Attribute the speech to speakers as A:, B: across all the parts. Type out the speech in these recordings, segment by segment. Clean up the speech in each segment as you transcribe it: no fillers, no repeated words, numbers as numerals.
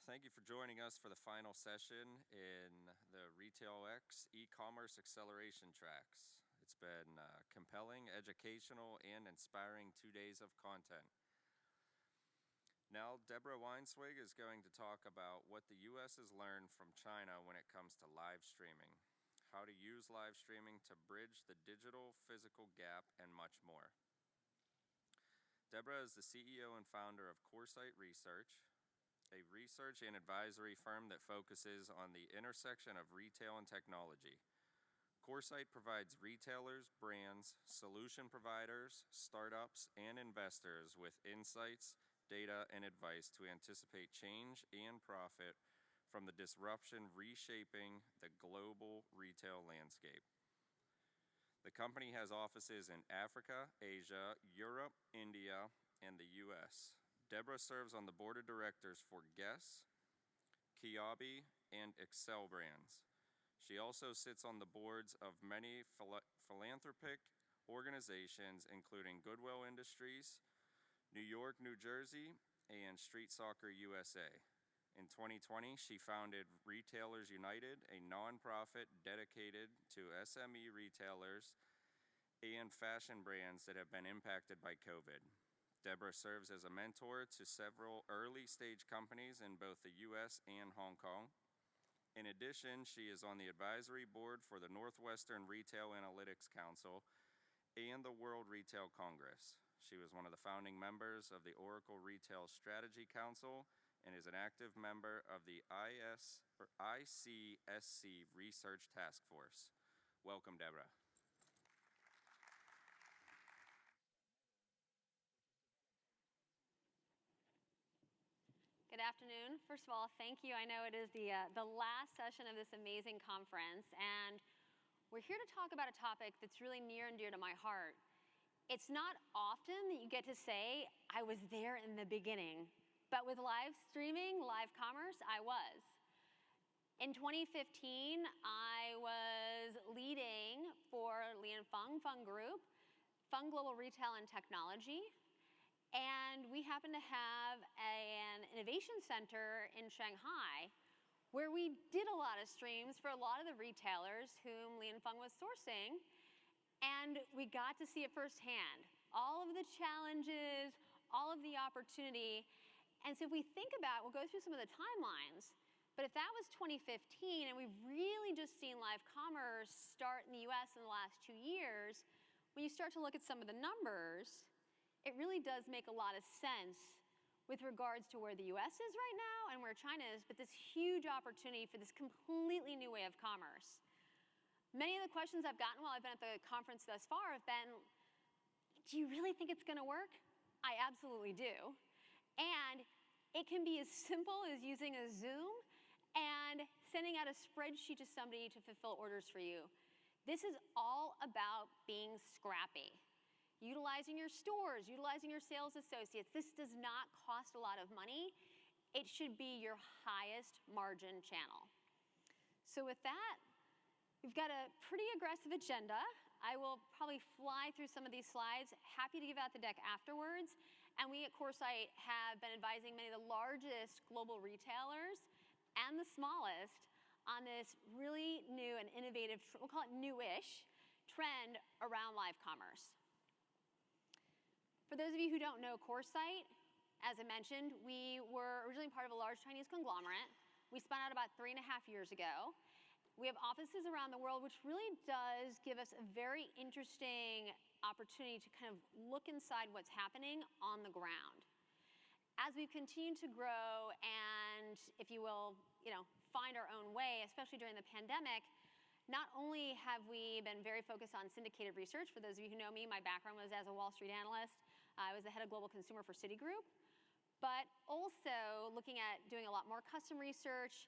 A: Thank you for joining us for the final session in the retailX e-commerce acceleration tracks. It's been compelling, educational, and inspiring 2 days of content. Now, Deborah Weinswig is going to talk about what the U.S. has learned from China when it comes to live streaming, how to use live streaming to bridge the digital-physical gap, and much more. Deborah is the CEO and founder of Coresight Research, a research and advisory firm that focuses on the intersection of retail and technology. Coresight provides retailers, brands, solution providers, startups, and investors with insights, data, and advice to anticipate change and profit from the disruption reshaping the global retail landscape. The company has offices in Africa, Asia, Europe, India, and the U.S. Deborah serves on the board of directors for Guess, Kiabi, and Excel brands. She also sits on the boards of many philanthropic organizations, including Goodwill Industries, New York, New Jersey, and Street Soccer USA. In 2020, she founded Retailers United, a nonprofit dedicated to SME retailers and fashion brands that have been impacted by COVID. Deborah serves as a mentor to several early-stage companies in both the U.S. and Hong Kong. In addition, she is on the advisory board for the Northwestern Retail Analytics Council and the World Retail Congress. She was one of the founding members of the Oracle Retail Strategy Council and is an active member of the ICSC Research Task Force. Welcome, Deborah.
B: Good afternoon. First of all, thank you. I know it is the last session of this amazing conference, and we're here to talk about a topic that's really near and dear to my heart. It's not often that you get to say, I was there in the beginning, but with live streaming, live commerce, I was. In 2015, I was leading for Lian Feng Group, Feng Global Retail and Technology. And we happen to have an innovation center in Shanghai where we did a lot of streams for a lot of the retailers whom Lian Feng was sourcing. And we got to see it firsthand, all of the challenges, all of the opportunity. And so if we think about, we'll go through some of the timelines, but if that was 2015 and we've really just seen live commerce start in the US in the last 2 years, when you start to look at some of the numbers, it really does make a lot of sense with regards to where the US is right now and where China is, but this huge opportunity for this completely new way of commerce. Many of the questions I've gotten while I've been at the conference thus far have been, do you really think it's gonna work? I absolutely do. And it can be as simple as using a Zoom and sending out a spreadsheet to somebody to fulfill orders for you. This is all about being scrappy. Utilizing your stores, utilizing your sales associates. This does not cost a lot of money. It should be your highest margin channel. So with that, we've got a pretty aggressive agenda. I will probably fly through some of these slides. Happy to give out the deck afterwards. And we at Coresight have been advising many of the largest global retailers and the smallest on this really new and innovative, we'll call it newish, trend around live commerce. For those of you who don't know Coresight, as I mentioned, we were originally part of a large Chinese conglomerate. We spun out about 3.5 years ago. We have offices around the world, which really does give us a very interesting opportunity to kind of look inside what's happening on the ground. As we continue to grow and, if you will, find our own way, especially during the pandemic, not only have we been very focused on syndicated research. For those of you who know me, my background was as a Wall Street analyst. I was the head of global consumer for Citigroup. But also looking at doing a lot more custom research.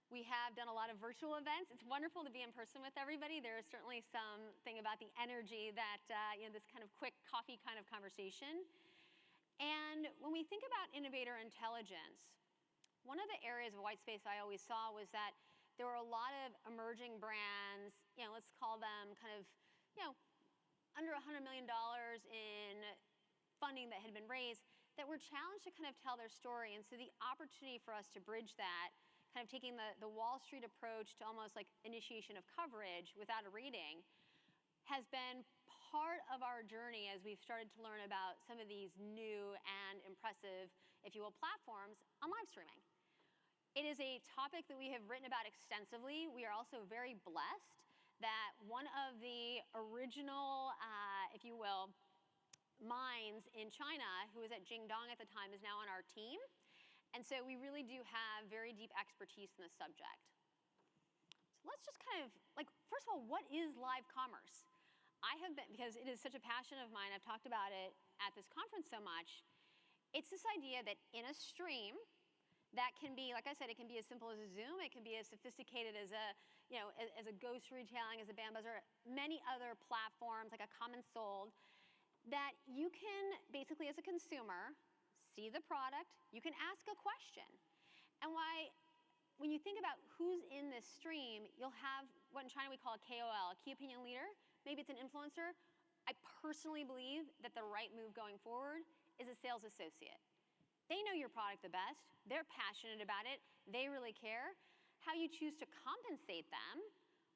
B: We have done a lot of virtual events. It's wonderful to be in person with everybody. There is certainly something about the energy that, this kind of quick coffee kind of conversation. And when we think about innovator intelligence, one of the areas of white space I always saw was that there were a lot of emerging brands, let's call them kind of, under $100 million in funding that had been raised that were challenged to kind of tell their story. And so the opportunity for us to bridge that, kind of taking the Wall Street approach to almost like initiation of coverage without a rating, has been part of our journey as we've started to learn about some of these new and impressive, if you will, platforms on live streaming. It is a topic that we have written about extensively. We are also very blessed that one of the original, if you will, minds in China, who was at Jingdong at the time, is now on our team. And so we really do have very deep expertise in this subject. So let's just kind of, first of all, what is live commerce? I have been, because it is such a passion of mine, I've talked about it at this conference so much. It's this idea that in a stream, that can be, like I said, it can be as simple as a Zoom, it can be as sophisticated as a, as a ghost retailing, as a Bambuzzer, many other platforms, like a Common Sold, that you can basically, as a consumer, see the product, you can ask a question. And when you think about who's in this stream, you'll have what in China we call a KOL, a key opinion leader. Maybe it's an influencer. I personally believe that the right move going forward is a sales associate. They know your product the best. They're passionate about it. They really care. How you choose to compensate them.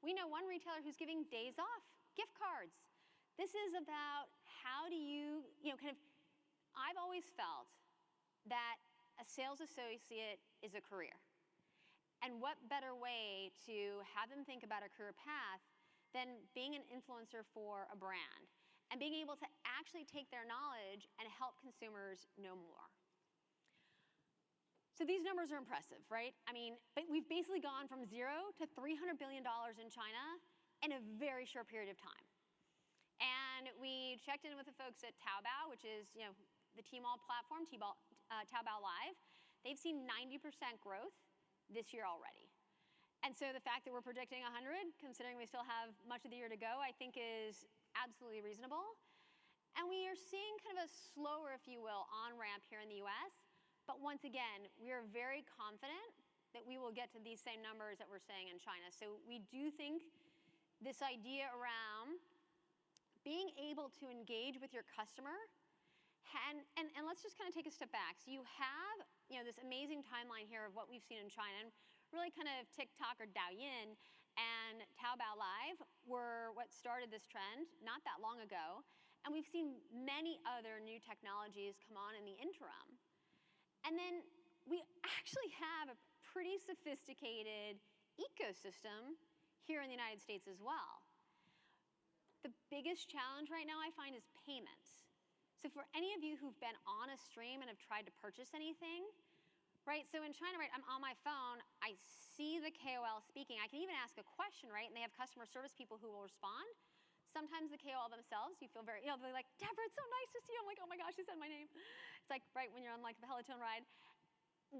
B: We know one retailer who's giving days off, gift cards. This is about how do you, I've always felt that a sales associate is a career. And what better way to have them think about a career path than being an influencer for a brand and being able to actually take their knowledge and help consumers know more. So these numbers are impressive, right? But we've basically gone from 0 to $300 billion in China in a very short period of time. And we checked in with the folks at Taobao, which is the Tmall platform, Taobao Live. They've seen 90% growth this year already. And so the fact that we're predicting 100, considering we still have much of the year to go, I think is absolutely reasonable. And we are seeing kind of a slower, if you will, on-ramp here in the US. But once again, we are very confident that we will get to these same numbers that we're saying in China. So we do think this idea around being able to engage with your customer, and let's just kind of take a step back. So you have this amazing timeline here of what we've seen in China, and really kind of TikTok or Douyin and Taobao Live were what started this trend not that long ago. And we've seen many other new technologies come on in the interim. And then we actually have a pretty sophisticated ecosystem here in the United States as well. The biggest challenge right now I find is payments. So for any of you who've been on a stream and have tried to purchase anything, right? So in China, right, I'm on my phone, I see the KOL speaking. I can even ask a question, right? And they have customer service people who will respond. Sometimes the KOL themselves, you feel very, they're like, Deborah, it's so nice to see you. I'm like, oh my gosh, she said my name. It's like, right, when you're on like the Peloton ride.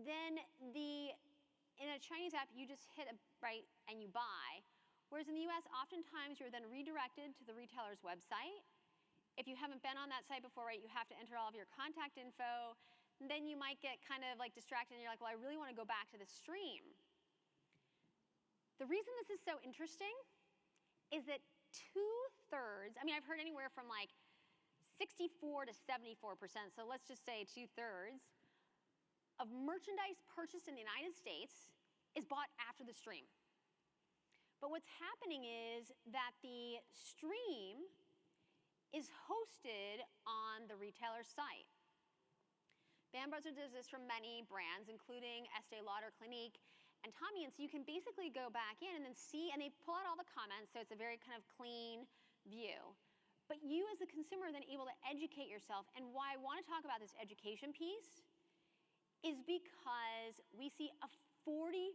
B: Then in a Chinese app, you just hit right and you buy. Whereas in the US, oftentimes you're then redirected to the retailer's website. If you haven't been on that site before, right, you have to enter all of your contact info. And then you might get kind of like distracted and you're like, well, I really want to go back to the stream. The reason this is so interesting is that 2/3, I've heard anywhere from like 64 to 74%, so let's just say 2/3 of merchandise purchased in the United States is bought after the stream. But what's happening is that the stream is hosted on the retailer's site. Bambuzzer does this for many brands, including Estee Lauder, Clinique, and Tommy. And so you can basically go back in and then see, and they pull out all the comments, so it's a very kind of clean view. But you as a consumer are then able to educate yourself. And why I want to talk about this education piece is because we see a 40%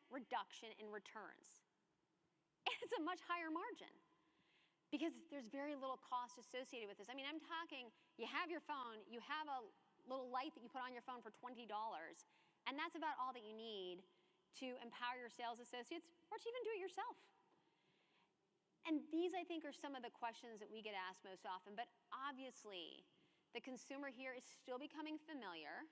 B: reduction in returns. It's a much higher margin because there's very little cost associated with this. I'm talking, you have your phone, you have a little light that you put on your phone for $20, and that's about all that you need to empower your sales associates or to even do it yourself. And these, I think, are some of the questions that we get asked most often. But obviously, the consumer here is still becoming familiar.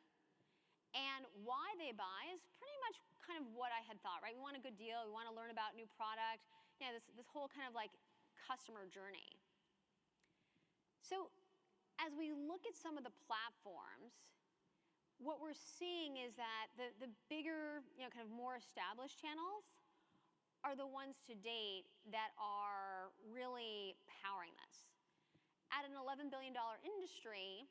B: And why they buy is pretty much kind of what I had thought, right? We want a good deal. We want to learn about new product. This whole kind of like customer journey. So as we look at some of the platforms items, what we're seeing is that the bigger, kind of more established channels are the ones to date that are really powering this. At an $11 billion industry,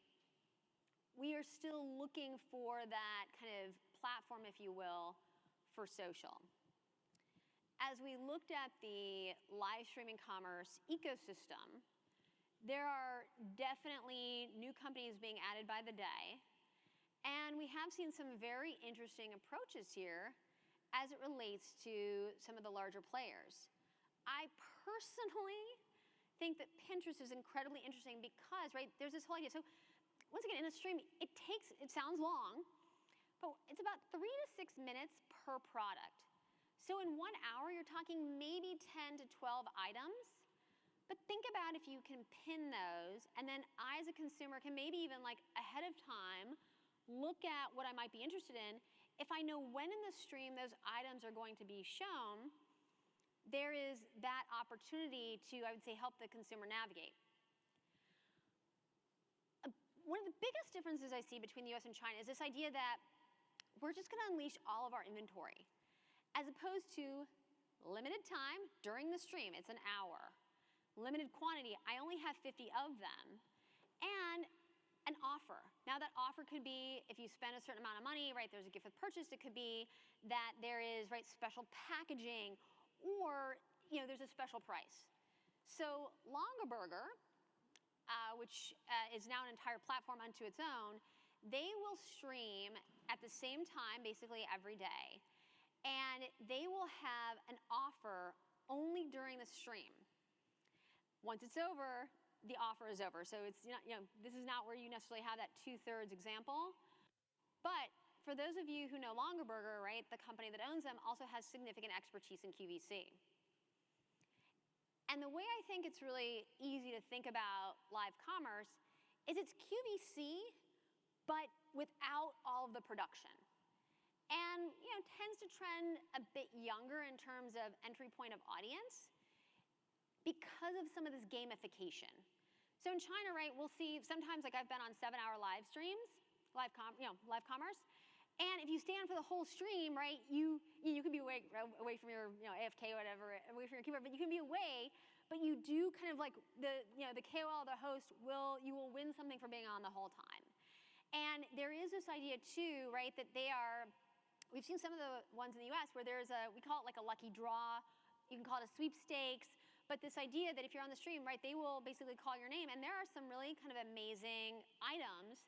B: we are still looking for that kind of platform, if you will, for social. As we looked at the live streaming commerce ecosystem, there are definitely new companies being added by the day. And we have seen some very interesting approaches here as it relates to some of the larger players. I personally think that Pinterest is incredibly interesting because, right, there's this whole idea. So once again, in a stream, it sounds long, but it's about 3 to 6 minutes per product. So in 1 hour, you're talking maybe 10 to 12 items. But think about if you can pin those, and then I, as a consumer, can maybe even like ahead of time look at what I might be interested in. If I know when in the stream those items are going to be shown, there is that opportunity to, I would say, help the consumer navigate. One of the biggest differences I see between the US and China is this idea that we're just going to unleash all of our inventory, as opposed to limited time during the stream. It's an hour. Limited quantity, I only have 50 of them. And an offer. Now that offer could be if you spend a certain amount of money, right, there's a gift with purchase. It could be that there is, right, special packaging, or, there's a special price. So Longaberger, which is now an entire platform unto its own, they will stream at the same time basically every day. And they will have an offer only during the stream. Once it's over, the offer is over. So it's this is not where you necessarily have that 2/3 example. But for those of you who know Longaberger, right, the company that owns them also has significant expertise in QVC. And the way I think it's really easy to think about live commerce is it's QVC, but without all of the production. And tends to trend a bit younger in terms of entry point of audience because of some of this gamification. So in China, right, we'll see sometimes, like I've been on 7-hour live streams, live commerce, and if you stay on for the whole stream, right, you can be away from your AFK or whatever, away from your keyboard, but you can be away, but you do kind of like the KOL, the host, you will win something for being on the whole time. And there is this idea too, right, that we've seen some of the ones in the US where we call it like a lucky draw, you can call it a sweepstakes, but this idea that if you're on the stream, right, they will basically call your name, and there are some really kind of amazing items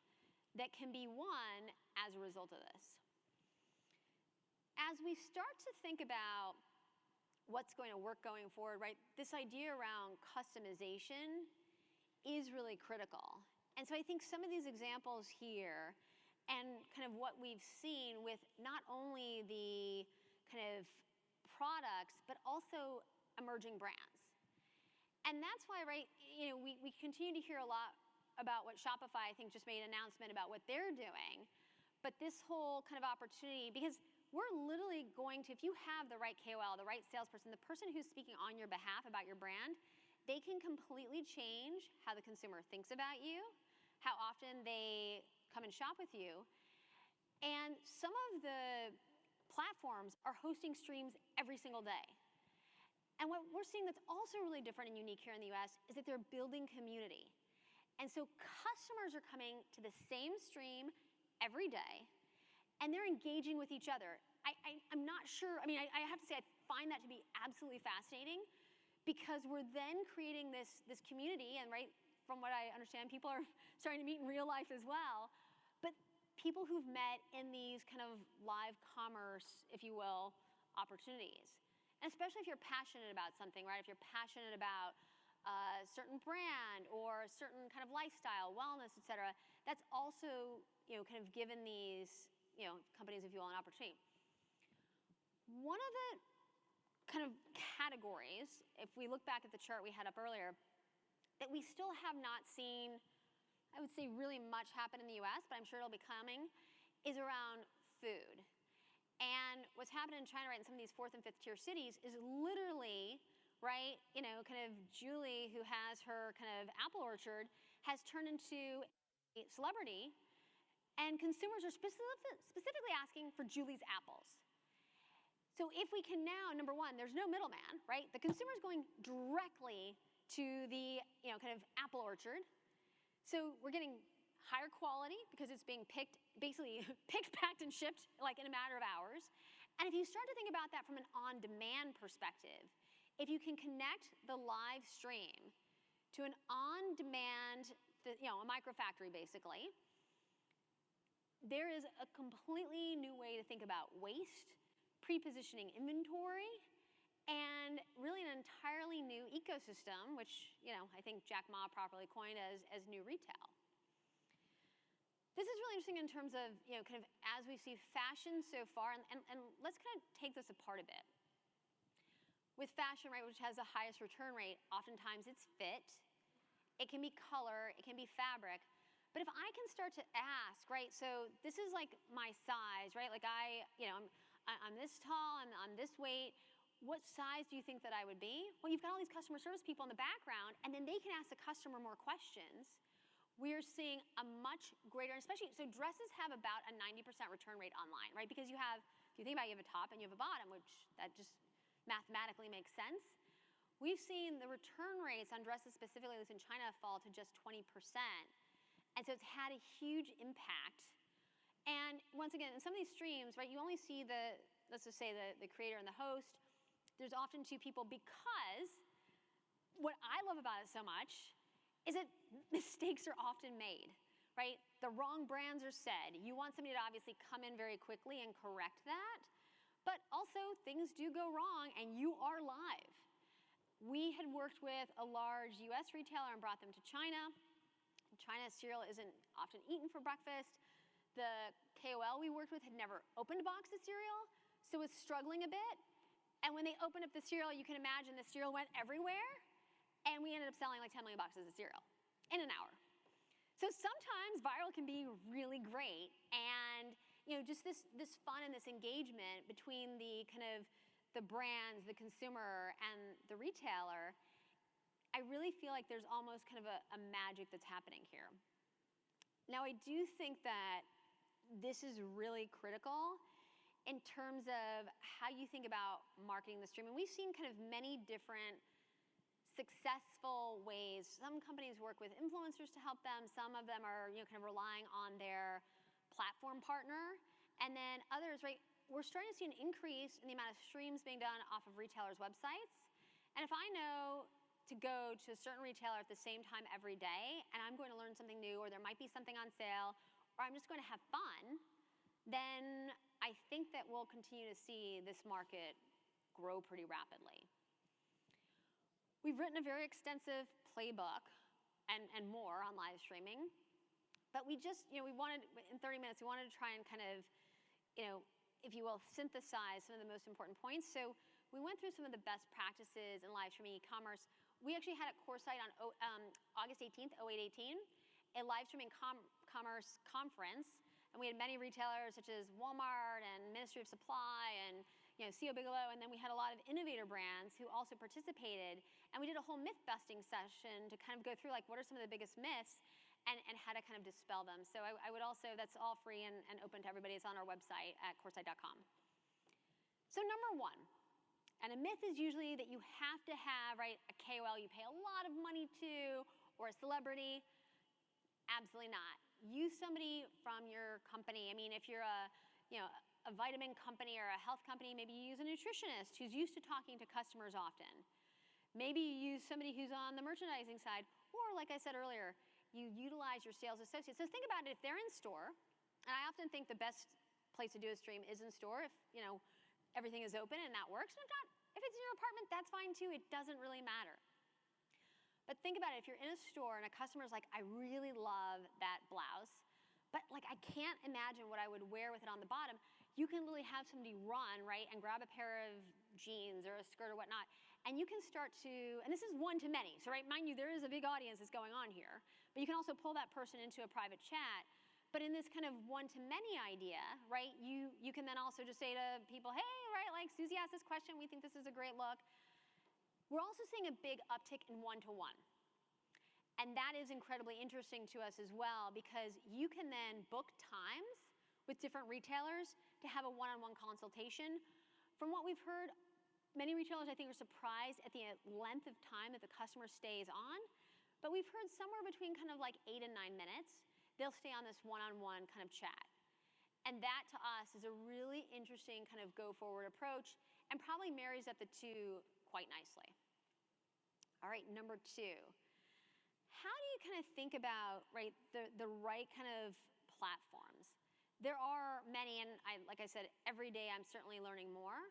B: that can be won as a result of this. As we start to think about what's going to work going forward, right, this idea around customization is really critical. And so I think some of these examples here and kind of what we've seen with not only the kind of products, but also emerging brands. And that's why, right, we continue to hear a lot about what Shopify, I think, just made an announcement about what they're doing. But this whole kind of opportunity, because we're literally going to, if you have the right KOL, the right salesperson, the person who's speaking on your behalf about your brand, they can completely change how the consumer thinks about you, how often they come and shop with you. And some of the platforms are hosting streams every single day. And what we're seeing that's also really different and unique here in the US is that they're building community. And so customers are coming to the same stream every day, and they're engaging with each other. I'm not sure, I have to say I find that to be absolutely fascinating, because we're then creating this community, and right, from what I understand, people are starting to meet in real life as well, but people who've met in these kind of live commerce, if you will, opportunities. And especially if you're passionate about something, right? If you're passionate about a certain brand or a certain kind of lifestyle, wellness, et cetera, that's also, kind of given these, companies, if you will, an opportunity. One of the kind of categories, if we look back at the chart we had up earlier, that we still have not seen, I would say, really much happen in the US, but I'm sure it'll be coming, is around food. And what's happening in China, right, in some of these 4th and 5th tier cities is literally, right, kind of Julie, who has her kind of apple orchard, has turned into a celebrity And consumers are specifically asking for Julie's apples. So if we can now, number one, there's no middleman, right? The consumer's going directly to the kind of apple orchard. So we're getting higher quality because it's being picked, basically picked, packed, and shipped like in a matter of hours. And if you start to think about that from an on-demand perspective, if you can connect the live stream to an on-demand, a microfactory basically, there is a completely new way to think about waste, pre-positioning inventory, and really an entirely new ecosystem, which I think Jack Ma properly coined as new retail. This is really interesting in terms of kind of as we see fashion so far, and let's kind of take this apart a bit. With fashion, right, which has the highest return rate, oftentimes it's fit, it can be color, it can be fabric. But if I can start to ask, right, so this is like my size, right? Like I'm this tall, I'm this weight. What size do you think that I would be? Well, you've got all these customer service people in the background, and then they can ask the customer more questions. We're seeing a much greater, especially, so dresses have about a 90% return rate online, right? Because you have, if you think about it, you have a top and you have a bottom, which that just mathematically makes sense. We've seen the return rates on dresses, specifically at least in China, fall to just 20%. And so it's had a huge impact. And once again, in some of these streams, right, you only see let's just say the creator and the host. There's often two people, because what I love about it so much is that mistakes are often made, right? The wrong brands are said. You want somebody to obviously come in very quickly and correct that. But also, things do go wrong, and you are live. We had worked with a large US retailer and brought them to China. In China, cereal isn't often eaten for breakfast. The KOL we worked with had never opened a box of cereal, so was struggling a bit. And when they opened up the cereal, you can imagine the cereal went everywhere, and we ended up selling like 10 million boxes of cereal in an hour. So sometimes viral can be really great, and just this fun and this engagement between the kind of the brands, the consumer, and the retailer, I really feel like there's almost kind of a magic that's happening here. Now, I do think that this is really critical in terms of how you think about marketing the stream. And we've seen kind of many different successful ways. Some companies work with influencers to help them. Some of them are kind of relying on their platform partner. And then others, right, we're starting to see an increase in the amount of streams being done off of retailers' websites. And if I know to go to a certain retailer at the same time every day, and I'm going to learn something new, or there might be something on sale, or I'm just going to have fun, then I think that we'll continue to see this market grow pretty rapidly. We've written a very extensive playbook and more on live streaming, but we just, we wanted, in 30 minutes, we wanted to try and kind of, if you will, synthesize some of the most important points. So we went through some of the best practices in live streaming e-commerce. We actually had at Coresight on August 18th, 08/18, a live streaming commerce conference, and we had many retailers such as Walmart and Ministry of Supply and C.O. Bigelow, and then we had a lot of innovator brands who also participated, and we did a whole myth-busting session to kind of go through like what are some of the biggest myths and how to kind of dispel them. So I would also, that's all free and open to everybody. It's on our website at coresight.com. So number one, and a myth is usually that you have to have, right, a KOL you pay a lot of money to, or a celebrity. Absolutely not. Use somebody from your company. I mean, if you're a vitamin company or a health company, maybe you use a nutritionist who's used to talking to customers often. Maybe you use somebody who's on the merchandising side, or like I said earlier, you utilize your sales associates. So think about it, if they're in store, and I often think the best place to do a stream is in store if, everything is open and that works. If it's in your apartment, that's fine too. It doesn't really matter. But think about it, if you're in a store and a customer's like, I really love that blouse, but like I can't imagine what I would wear with it on the bottom, you can literally have somebody run, right, and grab a pair of jeans or a skirt or whatnot, and you can start to, and this is one to many, so right, mind you, there is a big audience that's going on here, but you can also pull that person into a private chat. But in this kind of one-to-many idea, right, you can then also just say to people, hey, right, like Susie asked this question, we think this is a great look. We're also seeing a big uptick in one-to-one. And that is incredibly interesting to us as well, because you can then book times with different retailers to have a one-on-one consultation. From what we've heard, many retailers, I think, are surprised at the length of time that the customer stays on. But we've heard somewhere between kind of like 8 and 9 minutes, they'll stay on this one-on-one kind of chat. And that, to us, is a really interesting kind of go-forward approach and probably marries up the two quite nicely. All right, number 2. How do you kind of think about, right, the right kind of platforms? There are many, and like I said, every day I'm certainly learning more.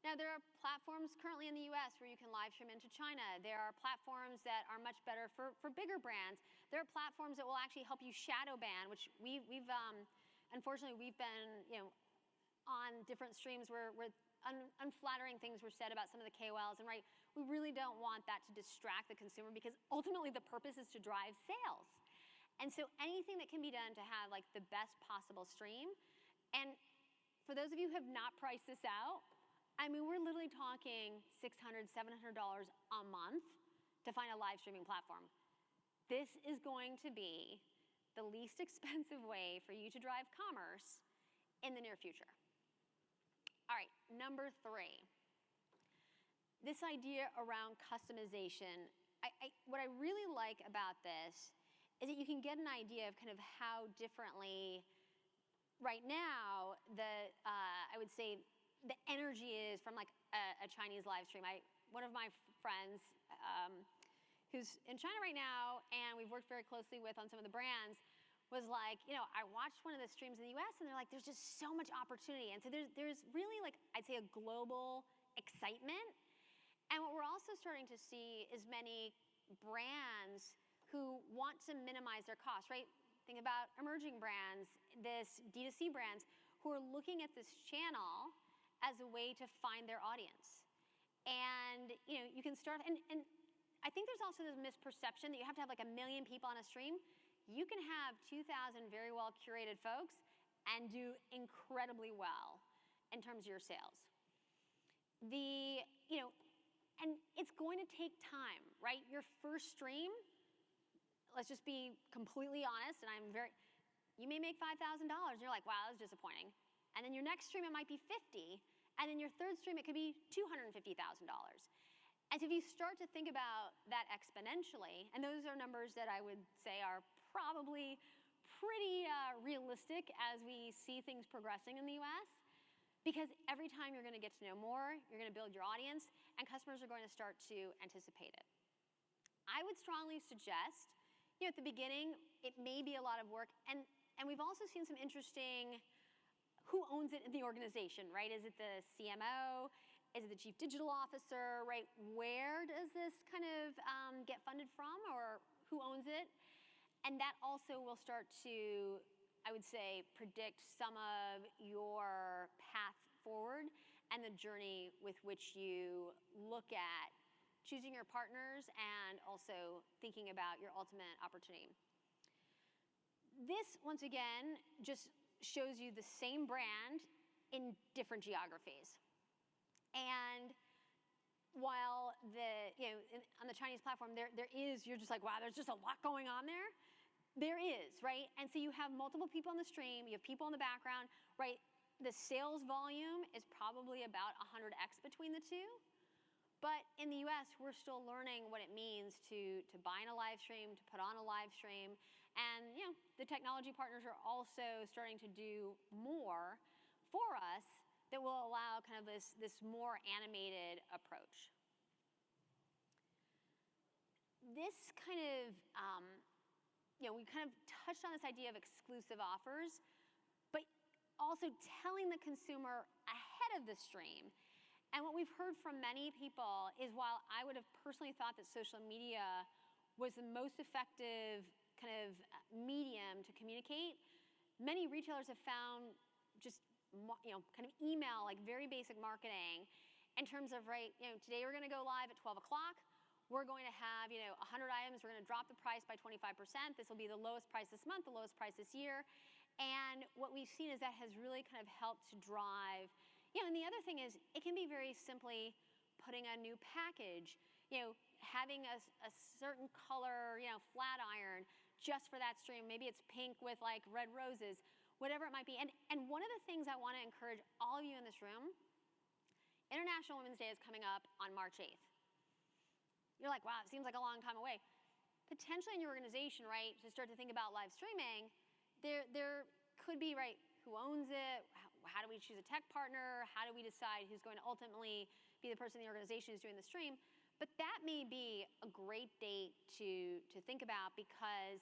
B: Now, there are platforms currently in the US where you can live stream into China. There are platforms that are much better for bigger brands. There are platforms that will actually help you shadow ban, which unfortunately, we've been, on different streams where unflattering things were said about some of the KOLs, and right, we really don't want that to distract the consumer, because ultimately the purpose is to drive sales. And so anything that can be done to have like the best possible stream, and for those of you who have not priced this out, I mean, we're literally talking $600, $700 a month to find a live streaming platform. This is going to be the least expensive way for you to drive commerce in the near future. All right, number 3. This idea around customization. What I really like about this is that you can get an idea of kind of how differently, right now, I would say the energy is from like a Chinese live stream. One of my friends who's in China right now, and we've worked very closely with on some of the brands, was like, I watched one of the streams in the US, and they're like, there's just so much opportunity. And so there's really, like, I'd say a global excitement. And what we're also starting to see is many brands who want to minimize their costs, right? Think about emerging brands, this D2C brands, who are looking at this channel as a way to find their audience. And you can start, and I think there's also this misperception that you have to have like 1 million people on a stream. You can have 2,000 very well curated folks and do incredibly well in terms of your sales. And it's going to take time, right? Your first stream, let's just be completely honest, and you may make $5,000, and you're like, wow, that was disappointing. And then your next stream, it might be 50, and then your third stream, it could be $250,000. And so if you start to think about that exponentially, and those are numbers that I would say are probably pretty realistic as we see things progressing in the US, because every time you're going to get to know more, you're going to build your audience, and customers are going to start to anticipate it. I would strongly suggest, at the beginning, it may be a lot of work, and we've also seen some interesting, who owns it in the organization, right? Is it the CMO? Is it the chief digital officer, right? Where does this kind of get funded from, or who owns it? And that also will start to, I would say, predict some of your path forward and the journey with which you look at choosing your partners and also thinking about your ultimate opportunity. This, once again, just shows you the same brand in different geographies. And while on the Chinese platform, you're just like, wow, there's just a lot going on there. There is, right? And so you have multiple people on the stream, you have people in the background, right? The sales volume is probably about 100x between the two. But in the US, we're still learning what it means to buy in a live stream, to put on a live stream. And the technology partners are also starting to do more for us that will allow kind of this more animated approach. This kind of, we kind of touched on this idea of exclusive offers, but also telling the consumer ahead of the stream. And what we've heard from many people is, while I would have personally thought that social media was the most effective kind of medium to communicate, many retailers have found just kind of email, like very basic marketing, in terms of, right, today we're going to go live at 12 o'clock. We're going to have 100 items. We're going to drop the price by 25%. This will be the lowest price this month, the lowest price this year. And what we've seen is that has really kind of helped to drive. And the other thing is, it can be very simply putting a new package. having a certain color, flat iron just for that stream. Maybe it's pink with like red roses, whatever it might be. And one of the things I want to encourage all of you in this room, International Women's Day is coming up on March 8th. You're like, wow, it seems like a long time away. Potentially in your organization, right, to start to think about live streaming, there could be, right, who owns it? How do we choose a tech partner? How do we decide who's going to ultimately be the person in the organization who's doing the stream? But that may be a great date to think about, because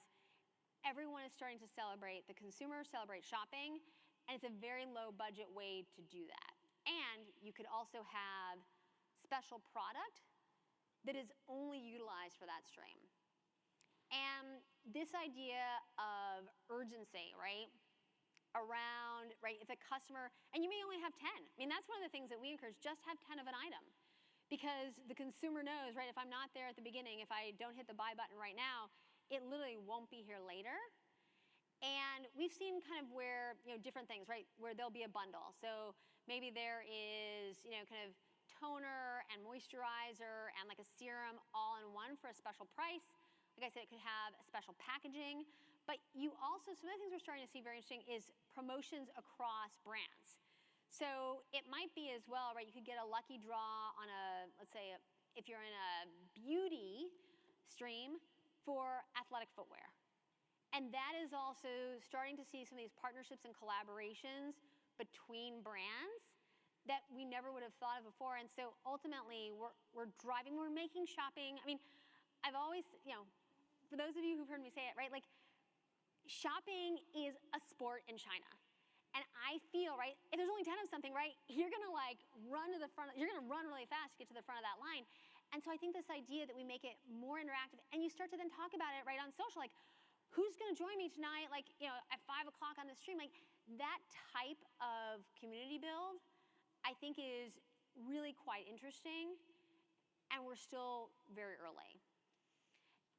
B: everyone is starting to celebrate, the consumers celebrate shopping, and it's a very low budget way to do that. And you could also have special product that is only utilized for that stream. And this idea of urgency, right? Around, right, if a customer, and you may only have 10. I mean, that's one of the things that we encourage, just have 10 of an item. Because the consumer knows, right, if I'm not there at the beginning, if I don't hit the buy button right now, it literally won't be here later. And we've seen kind of where, different things, right, where there'll be a bundle. So maybe there is, kind of toner and moisturizer and like a serum all in one for a special price. Like I said, it could have a special packaging. But you also, some of the things we're starting to see very interesting is promotions across brands. So it might be as well, right, you could get a lucky draw on a, let's say, if you're in a beauty stream for athletic footwear. And that is also starting to see some of these partnerships and collaborations between brands that we never would have thought of before. And so ultimately, we're making shopping, I mean, I've always, for those of you who've heard me say it, right, like, shopping is a sport in China. And I feel, right, if there's only 10 of something, right, you're gonna like run to the front, you're gonna run really fast to get to the front of that line. And so I think this idea that we make it more interactive, and you start to then talk about it, right, on social, like, who's gonna join me tonight, like, at 5 o'clock on the stream, like, that type of community build, I think is really quite interesting, and we're still very early.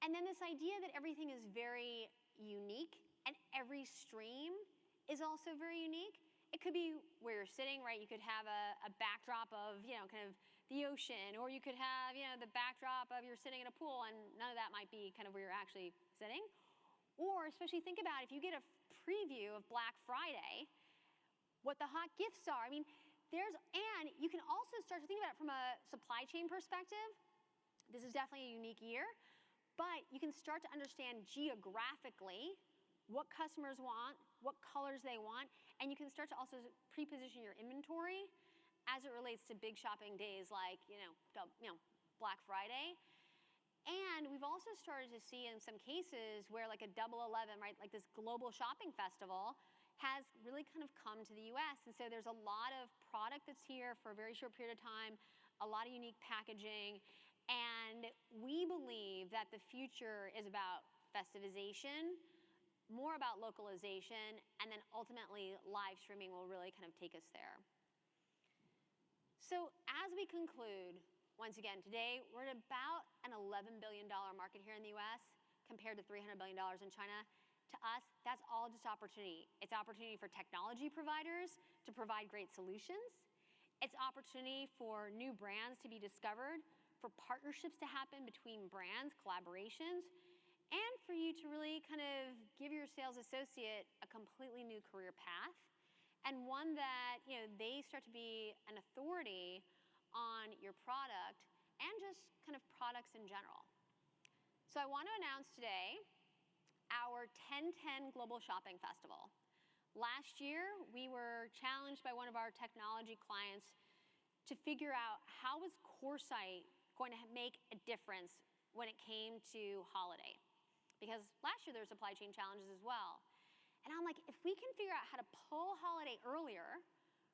B: And then this idea that everything is very unique, and every stream is also very unique. It could be where you're sitting, right? You could have a backdrop of, kind of the ocean, or you could have, the backdrop of you're sitting in a pool, and none of that might be kind of where you're actually sitting. Or especially think about if you get a preview of Black Friday, what the hot gifts are. I mean, and you can also start to think about it from a supply chain perspective. This is definitely a unique year, but you can start to understand geographically what customers want, what colors they want, and you can start to also pre-position your inventory as it relates to big shopping days like, Black Friday. And we've also started to see in some cases where like a Double 11, right, like this global shopping festival has really kind of come to the US. And so there's a lot of product that's here for a very short period of time, a lot of unique packaging, and we believe that the future is about festivization, more about localization, and then ultimately live streaming will really kind of take us there. So as we conclude, once again, today we're at about an $11 billion market here in the US compared to $300 billion in China. To us, that's all just opportunity. It's opportunity for technology providers to provide great solutions. It's opportunity for new brands to be discovered, for partnerships to happen between brands, collaborations, and for you to really kind of give your sales associate a completely new career path, and one that, they start to be an authority on your product and just kind of products in general. So I want to announce today our 10/10 Global Shopping Festival. Last year, we were challenged by one of our technology clients to figure out how was Coresight going to make a difference when it came to holiday. Because last year there were supply chain challenges as well. And I'm like, if we can figure out how to pull holiday earlier,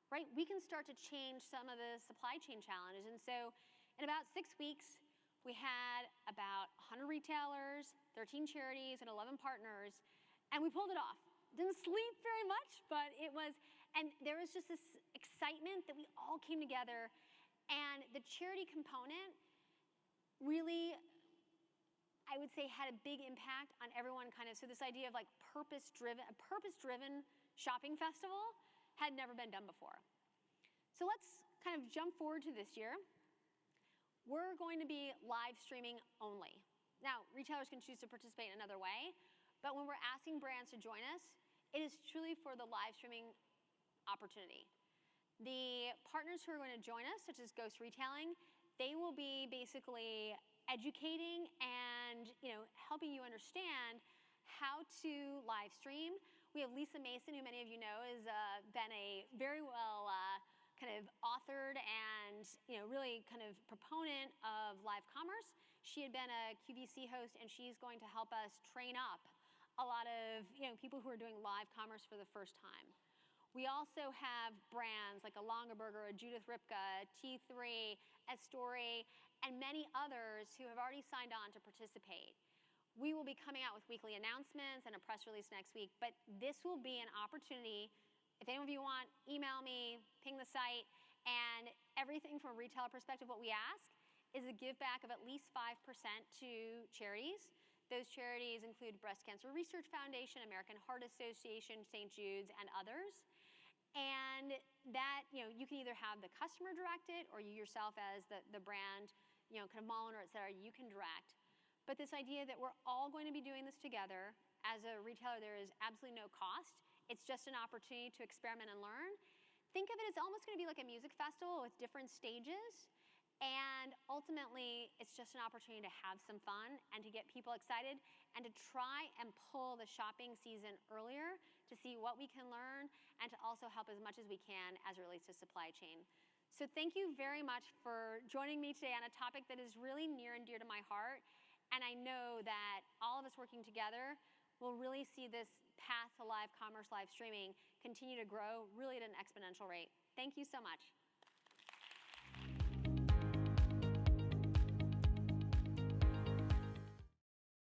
B: right, we can start to change some of the supply chain challenges. And so in about 6 weeks, we had about 100 retailers, 13 charities, and 11 partners, and we pulled it off. Didn't sleep very much, but it was, and there was just this excitement that we all came together, and the charity component really, I would say, had a big impact on everyone kind of, so this idea of like a purpose-driven shopping festival had never been done before. So let's kind of jump forward to this year. we're going to be live streaming only. Now, retailers can choose to participate in another way, but when we're asking brands to join us, it is truly for the live streaming opportunity. The partners who are going to join us, such as Ghost Retailing, they will be basically educating and helping you understand how to live stream. We have Lisa Mason, who many of you know has been a very well kind of authored and really kind of proponent of live commerce. She had been a QVC host, and she's going to help us train up a lot of people who are doing live commerce for the first time. We also have brands like a Longaberger, a Judith Ripka, T3, Estory, and many others who have already signed on to participate. We will be coming out with weekly announcements and a press release next week, but this will be an opportunity. If any of you want, email me, ping the site, and everything from a retailer perspective, what we ask is a give back of at least 5% to charities. Those charities include Breast Cancer Research Foundation, American Heart Association, St. Jude's, and others. And that, you can either have the customer direct it, or you yourself as the brand, kind of mall owner, et cetera, you can direct. But this idea that we're all going to be doing this together, as a retailer, there is absolutely no cost. It's just an opportunity to experiment and learn. Think of it as almost going to be like a music festival with different stages. And ultimately, it's just an opportunity to have some fun and to get people excited and to try and pull the shopping season earlier to see what we can learn and to also help as much as we can as it relates to supply chain. So thank you very much for joining me today on a topic that is really near and dear to my heart. And I know that all of us working together will really see this path to live commerce, live streaming continue to grow really at an exponential rate. Thank you so much.